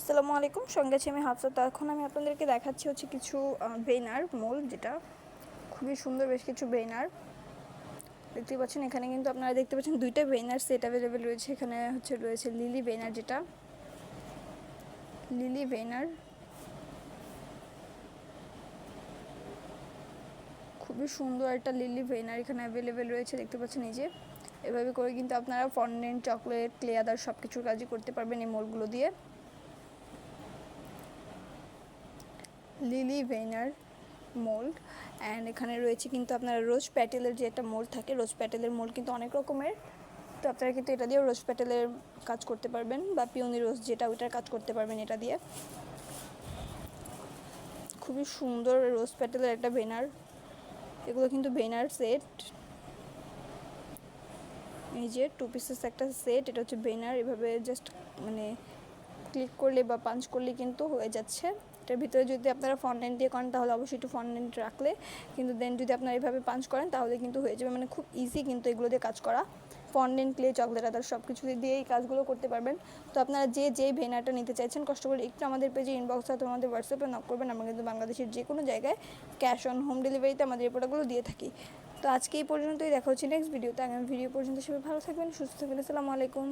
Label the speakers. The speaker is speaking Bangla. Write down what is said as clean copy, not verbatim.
Speaker 1: আসসালামু আলাইকুম, সঙ্গে আছি আমি হাফসা। তো এখন আমি আপনাদেরকে দেখাচ্ছি হচ্ছে কিছু বেনার মোল, যেটা খুবই সুন্দর। বেশ কিছু বেনার দেখতে পাচ্ছেন। এখানে কিন্তু আপনারা দেখতে পাচ্ছেন দুইটা বেনার সেট অ্যাভেলেবেল রয়েছে। এখানে হচ্ছে রয়েছে লিলি বেনার, যেটা লিলি বেনার খুবই সুন্দর একটা লিলি বেনার এখানে অ্যাভেলেবেল রয়েছে। দেখতে পাচ্ছেন এই যে এভাবে করে কিন্তু আপনারা ফন্ডেন্ট, চকলেট, ক্লে আদার সব কিছুর কাজই করতে পারবেন এই মোলগুলো দিয়ে। Lily ভেইনার mould. অ্যান্ড এখানে রয়েছে কিন্তু আপনার রোজ প্যাটেলের যে একটা মোল্ড থাকে, রোজ প্যাটেলের মোল্ড কিন্তু অনেক রকমের। তো আপনারা কিন্তু এটা দিয়েও রোজ প্যাটেলের কাজ করতে পারবেন, বা পিওনি রোজ যেটা ওইটার কাজ করতে পারবেন এটা দিয়ে। খুবই সুন্দর রোজ প্যাটেলের একটা বেনার। এগুলো কিন্তু বেনার সেট, এই যে 2 পিসেস একটা সেট। এটা হচ্ছে বেনার। এভাবে জাস্ট মানে ক্লিক করলে বা পাঞ্চ করলে কিন্তু হয়ে যাচ্ছে। এটার ভিতরে যদি আপনারা ফন্ডেন্ট দিয়ে করেন তাহলে অবশ্যই একটু ফন্ডেন্ট রাখলে, কিন্তু দেন যদি আপনারা এইভাবে পাঞ্চ করেন তাহলে কিন্তু হয়ে যাবে। মানে খুব ইজি কিন্তু এগুলো দিয়ে কাজ করা। ফন্ডেন্ট, ক্লে, চকলেট আদার সব কিছু দিয়ে এই কাজগুলো করতে পারবেন। তো আপনারা যেই ভেনারটা নিতে চাইছেন কষ্ট করে একটু আমাদের পেজে ইনবক্স অথবা আমাদের হোয়াটসঅ্যাপে নক করবেন। আমরা কিন্তু বাংলাদেশের যে কোনো জায়গায় ক্যাশ অন হোম ডেলিভারিতে আমাদের এই প্রোডাক্টগুলো দিয়ে থাকি। তো আজকে এই পর্যন্তই, দেখা হচ্ছে নেক্সট ভিডিওতে। আগামী ভিডিও পর্যন্ত সবাই ভালো থাকবেন, সুস্থ থাকবেন। আসসালামু আলাইকুম।